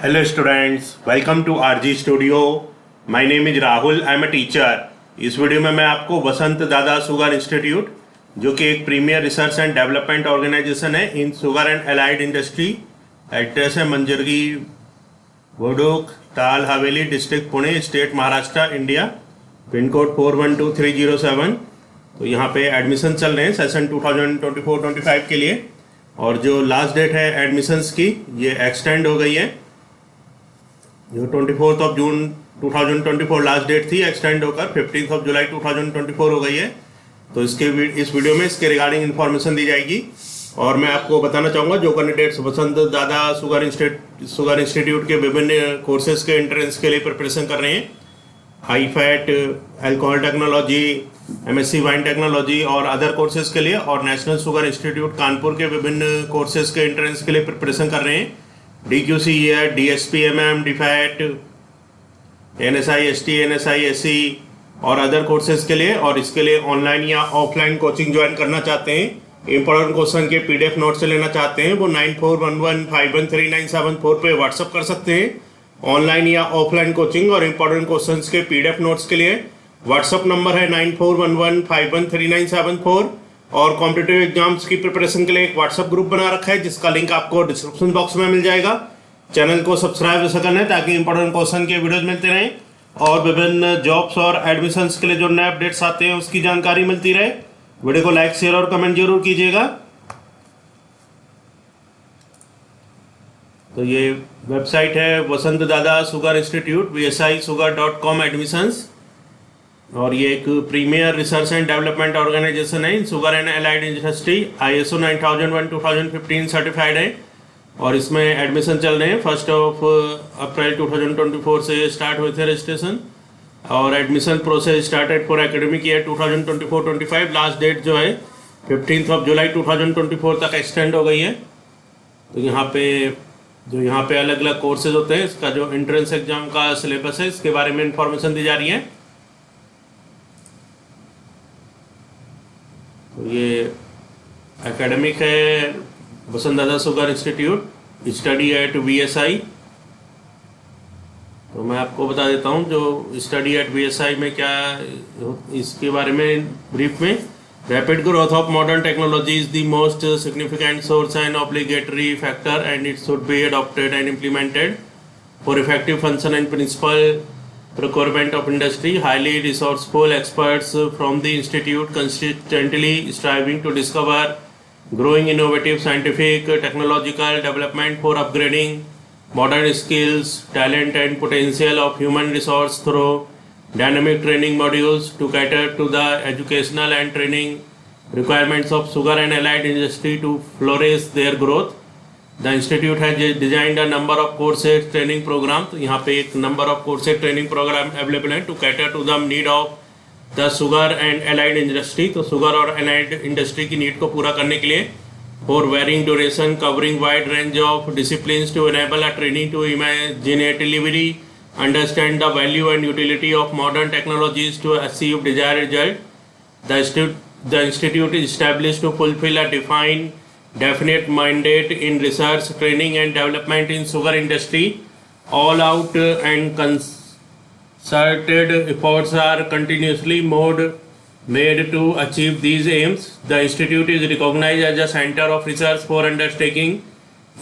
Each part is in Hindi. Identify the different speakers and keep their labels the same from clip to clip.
Speaker 1: Hello students, welcome to RG Studio. My name is Rahul, I am a teacher. इस वीडियो में मैं आपको वसंत दादा शुगर इंस्टीट्यूट, जो कि एक premier research and development organisation है in sugar and allied industry. Address है मंजरगी, वडोक, ताल Haveli, district Pune, state Maharashtra, India. Pin code 412307. तो यहाँ पे एडमिशन चल रहे हैं सेशन 2024-25 के लिए, और जो लास्ट डेट है एडमिशन्स की ये एक्सटेंड हो गई है. जो 24 जून 2024 लास्ट डेट थी, एक्सटेंड होकर 15 जुलाई 2024 हो गई है. तो इस वीडियो में इसके रिगार्डिंग इन्फॉर्मेशन दी जाएगी. और मैं आपको बताना चाहूँगा जो कैंडिडेट्स वसंत दादा शुगर इंस्टीट्यूट के विभिन्न कोर्सेज के एंट्रेंस के लिए प्रिपरेशन कर रहे हैं, high fat, alcohol technology, MSc wine technology और अदर कोर्सेज के लिए, और नेशनल शुगर इंस्टीट्यूट कानपुर के विभिन्न कोर्सेज के एंट्रेंस के लिए प्रिपरेशन कर रहे हैं, DQC है, DSPMM, DFAT, NSI ST, NSI SC और अदर कोर्सेज के लिए. और इसके लिए ऑनलाइन या ऑफलाइन कोचिंग ज्वाइन करना चाहते हैं, इंपॉर्टेंट क्वेश्चन के PDF नोट से लेना चाहते हैं, वो 9411513974 पे व्हाट्सअप कर सकते हैं. ऑनलाइन या ऑफलाइन कोचिंग और इंपॉर्टेंट क्वेश्चंस के PDF नोट्स के लिए व्हाट्सअप नंबर है 9411513974. और कॉम्पिटिटिव एग्जाम्स की प्रिपरेशन के लिए एक व्हाट्सअप ग्रुप बना रखा है, जिसका लिंक आपको डिस्क्रिप्शन बॉक्स में मिल जाएगा. चैनल को सब्सक्राइब ऐसा करना है ताकि इंपॉर्टेंट क्वेश्चन के वीडियोज मिलते रहें, और विभिन्न जॉब्स और एडमिशन्स के लिए जो नए अपडेट्स आते हैं उसकी जानकारी मिलती रहे. वीडियो को लाइक, शेयर और कमेंट जरूर कीजिएगा. तो ये वेबसाइट है वसंत दादा शुगर इंस्टीट्यूट, vsisugar.com एडमिशंस, और ये एक premier research and development organisation है in sugar and allied industry, ISO 9001:2015 certified है. और इसमें एडमिशन चल रहे हैं 1 अप्रैल 2024 से स्टार्ट हुए थे रजिस्ट्रेशन, और admission process started for academic year 2024-25. Last date जो है 15 जुलाई 2024 तक एक्सटेंड हो गई है. तो यहाँ पे अलग अलग कोर्सेज होते हैं, इसका जो एंट्रेंस एग्जाम का सिलेबस है इसके बारे में इंफॉर्मेशन दी जा रही है. तो ये एकेडमिक है वसंत दादा sugar institute, study eight VSI. तो मैं आपको बता देता हूँ जो स्टडी एट VSI में क्या, इसके बारे में ब्रीफ में. Rapid growth of modern technology is the most significant source and obligatory factor, and it should be adopted and implemented for effective function and principal procurement of industry. Highly resourceful experts from the institute consistently striving to discover growing innovative scientific technological development for upgrading modern skills, talent and potential of human resource through dynamic training modules to cater to the educational and training requirements of sugar and allied industry to flourish their growth. The institute has designed a number of courses training program. तो यहाँ पे एक number of courses training program available है to cater to the need of the sugar and allied industry. तो sugar और allied industry की need को पूरा करने के लिए for varying duration covering wide range of disciplines to enable a trainee to imaginatively understand the value and utility of modern technologies to achieve desired result. The institute is established to fulfill a definite mandate in research, training and development in sugar industry. All out and concerted efforts are continuously made to achieve these aims. The institute is recognized as a center of research for undertaking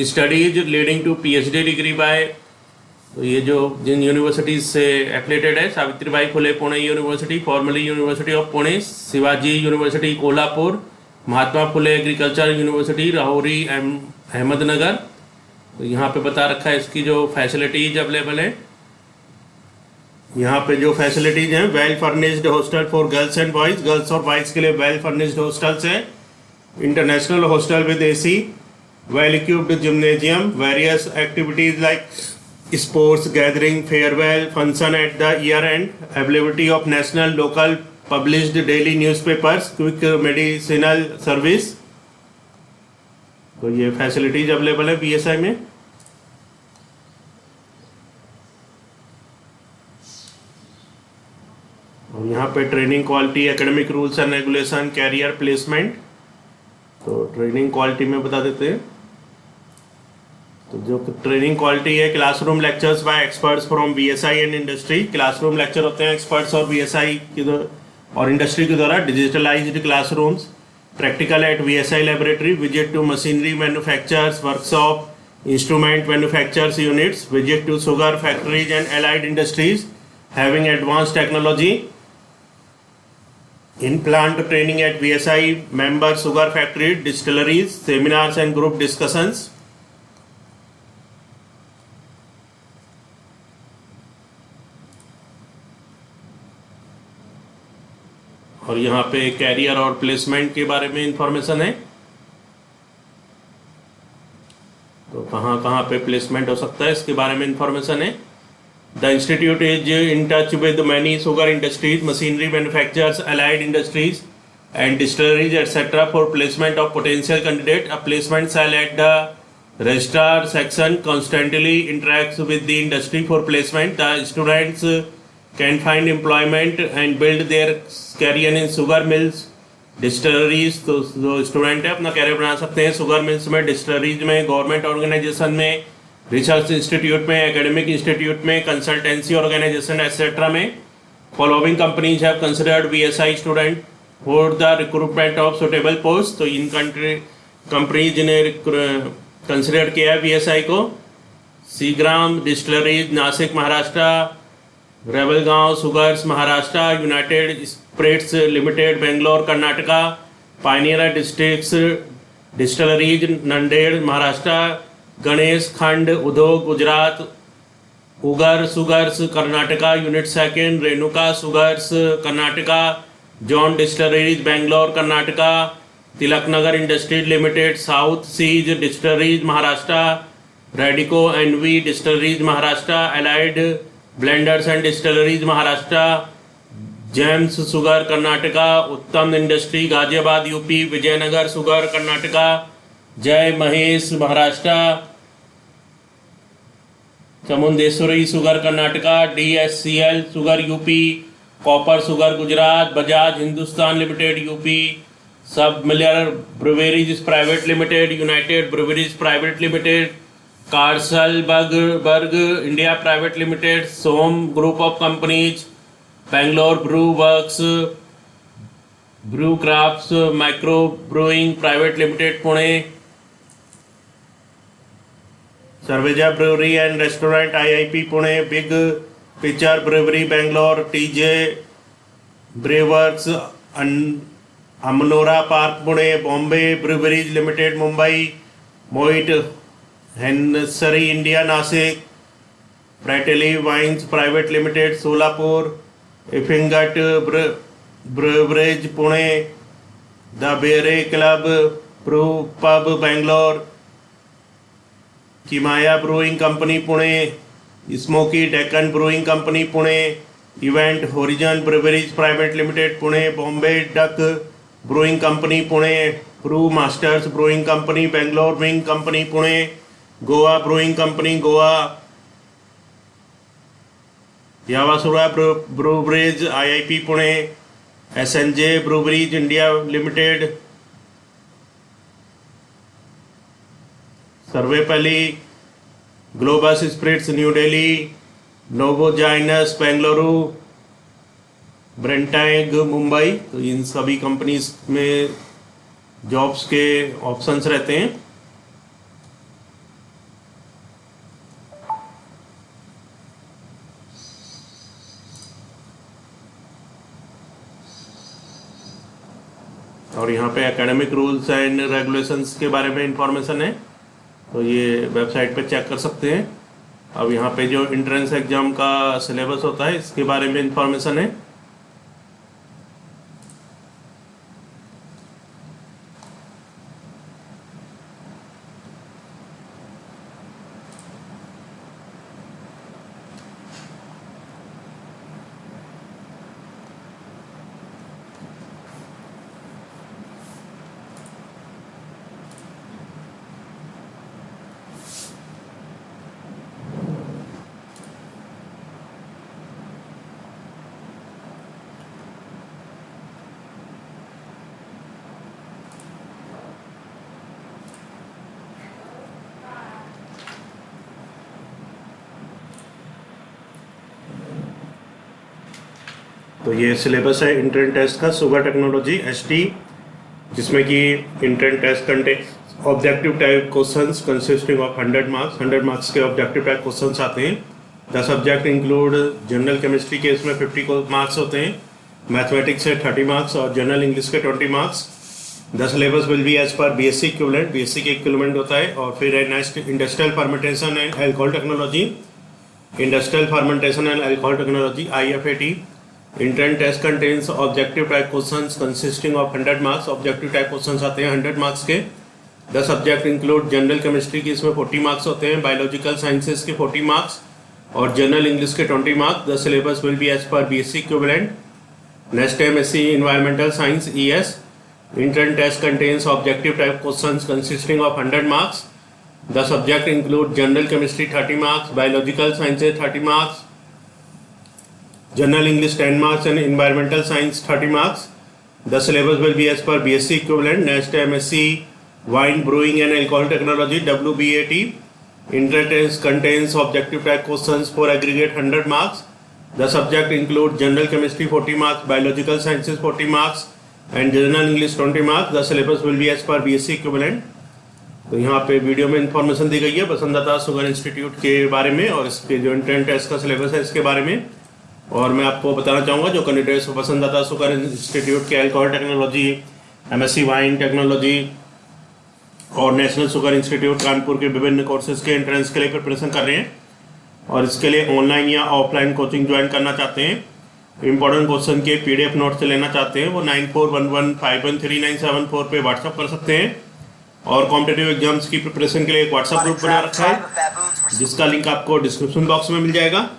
Speaker 1: studies leading to PhD degree by, तो ये जो जिन यूनिवर्सिटीज से एफिलेटेड है, Savitribai Phule Pune university, formerly university of Pune, Shivaji university Kolhapur, Mahatma Phule agriculture university Rahuri Ahmednagar. तो यहाँ पे बता रखा है इसकी जो फैसिलिटीज अवेलेबल है. यहाँ पे जो फैसिलिटीज हैं, well furnished hostel for girls and boys, girls और बॉयज के लिए वेल फर्निश्ड हॉस्टल्स हैं, international hostel with AC, well equipped gymnasium, various activities like sports, gathering, farewell, function at the year and, availability of national local published daily newspapers, quick medicinal service. तो ये फैसिलिटीज अवेलेबल है VSI में. और यहाँ पे training quality, academic rules and regulation, career placement. तो ट्रेनिंग क्वालिटी में बता देते हैं. तो जो ट्रेनिंग क्वालिटी है, classroom lectures by experts from BSI and industry. Classroom lecture होते हैं एक्सपर्ट्स और बीएसआई और इंडस्ट्री के द्वारा। Digitalised classrooms, practical at BSI laboratory, visit to machinery manufacturers workshop, instrument manufacturers units, visit to sugar factories and allied industries having advanced technology, in plant training at BSI member sugar factories, distilleries, seminars and group discussions. और यहाँ पे कैरियर और प्लेसमेंट के बारे में इंफॉर्मेशन है, तो कहाँ कहाँ पे प्लेसमेंट हो सकता है इसके बारे में इंफॉर्मेशन है। The institute is in touch with many sugar industries, machinery manufacturers, allied industries and distilleries etcetera for placement of potential candidate. A placement cell at the registrar section constantly interacts with the industry for placement. The students can find employment and build their career in sugar mills, distilleries. तो जो स्टूडेंट है अपना कैरियर बना सकते हैं शुगर मिल्स में, डिस्टलरीज में, गवर्नमेंट ऑर्गेनाइजेशन में, रिसर्च इंस्टीट्यूट में, एकेडमिक इंस्टीट्यूट में, कंसल्टेंसी ऑर्गेनाइजेशन एक्सेट्रा में। Following companies have considered BSI student for the recruitment of suitable post. तो इन कंपनीज ने कंसिडर किया है बीएसआई को। Seagram Distilleries Nashik Maharashtra, Ravalgaon Sugars Maharashtra, United Spirits Limited Bangalore Karnataka, Pioneer Districts Distilleries Nanded Maharashtra, Ganesh Khand Udyog Gujarat, Ugar Sugars Karnataka unit second, Renuka Sugars Karnataka, John Distilleries Bangalore Karnataka, Tilaknagar Industries Limited South Seas Distilleries Maharashtra, Radico NV Distilleries Maharashtra, Allied Blenders and Distilleries Maharashtra, Gems Sugar Karnataka, Uttam Industry Ghaziabad UP, Vijayanagar Sugar Karnataka, Jay Mahesh Maharashtra, Chamundeshwari Sugar Karnataka, DSCL Sugar UP, Copper Sugar Gujarat, Bajaj Hindustan Limited UP, SAB Miller Breweries Private Limited, United Breweries Private Limited, Carlsberg India private limited, Som Group of Companies, Bangalore Brew Works, Brew Crafts Micro Brewing Private Limited Pune, Cerveza Brewery and Restaurant IIP Pune, Big Picture Brewery Bangalore, TJ Brewworks Amanora Park Pune, Bombay Breweries Limited Mumbai, Moet Hennessy India Nashik, Fratelli Wines Private Limited Solapur, Effingut Brewerkz Pune, the Biere Club Brew Pub Bangalore, Kimaya Brewing Company Pune, Smoky Deccan Brewing Company Pune, Event Horizon Breweries Private Limited Pune, Bombay Duck brewing Company Pune, Brew Masters Brewing Company Bangalore Wing Company Pune, Goa Brewing Company Goa, Yavasura Breweries IIP Pune, SNJ Breweries India Limited, Sarvepalli Globus Spirits New Delhi, Novozymes Bengaluru, Brenntag Mumbai. तो इन सभी कंपनीज में जॉब्स के ऑप्शंस रहते हैं। और यहाँ पे एकेडमिक रूल्स एंड रेगुलेशंस के बारे में इंफॉर्मेशन है, तो ये वेबसाइट पे चेक कर सकते हैं। अब यहाँ पे जो एंट्रेंस एग्जाम का सिलेबस होता है इसके बारे में इंफॉर्मेशन है। तो ये सिलेबस है इंट्रेंस टेस्ट का, शुगर टेक्नोलॉजी ST, जिसमें कि entrance test contains objective type questions consisting of 100 marks. 100 marks के ऑब्जेक्टिव टाइप क्वेश्चंस आते हैं। The subject include general chemistry के इसमें 50 मार्क्स होते हैं, मैथमेटिक्स से 30 मार्क्स और जनरल इंग्लिश के 20 marks. The syllabus will be as per BSc equivalent, BSc के इक्विवेलेंट होता है। और फिर है next industrial fermentation and alcohol technology, industrial fermentation and alcohol technology IFAT। Entrance test contains objective type questions consisting of 100 marks. Objective type questions आते हैं 100 मार्क्स के। The subject include general chemistry की इसमें 40 मार्क्स होते हैं, बायोलॉजिकल साइंसेज के 40 मार्क्स और जनरल इंग्लिश के 20 marks. The syllabus will be as per BSc equivalent. Next है MSc environmental science ES। Entrance test contains objective type questions consisting of 100 marks. The subject include general chemistry 30 marks, biological sciences 30 marks, general English 10 marks and environmental science 30 marks. The syllabus will be as per BSc equivalent. Next है MSc wine brewing and alcohol technology WBAT। Entrance test contains objective type questions for aggregate 100 marks. The subject include general chemistry 40 marks, biological sciences 40 marks and general English 20 marks. The syllabus will be as per BSc equivalent. तो यहाँ पे वीडियो में इंफॉर्मेशन दी गई है वसंतदाता शुगर इंस्टीट्यूट के बारे में और इसके जो इंट्रेंस टेस्ट का सिलेबस है इसके बारे में। और मैं आपको बताना चाहूँगा जो कैंडिडेट्स वसंतदाता शुगर इंस्टीट्यूट के alcohol technology, MSc wine technology और नेशनल शुगर इंस्टीट्यूट कानपुर के विभिन्न कोर्सेज के एंट्रेंस के लिए प्रिपरेशन कर रहे हैं और इसके लिए ऑनलाइन या ऑफलाइन कोचिंग ज्वाइन करना चाहते हैं, इंपॉर्टेंट क्वेश्चन के PDF नोट्स लेना चाहते हैं, वो 9411513974 पे व्हाट्सअप कर सकते हैं। और कॉम्पिटिटिव एग्जाम्स की प्रिपरेशन के लिए एक व्हाट्सअप ग्रुप बना रखा है जिसका लिंक आपको डिस्क्रिप्शन बॉक्स में मिल जाएगा।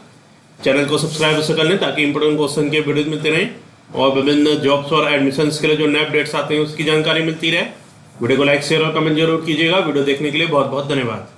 Speaker 1: चैनल को सब्सक्राइब उससे कर लें ताकि इंपॉर्टेंट क्वेश्चन के वीडियोज मिलते रहें और विभिन्न जॉब्स और एडमिशन्स के लिए जो नए अपडेट्स आते हैं उसकी जानकारी मिलती रहे। वीडियो को लाइक, शेयर और कमेंट जरूर कीजिएगा। वीडियो देखने के लिए बहुत बहुत धन्यवाद।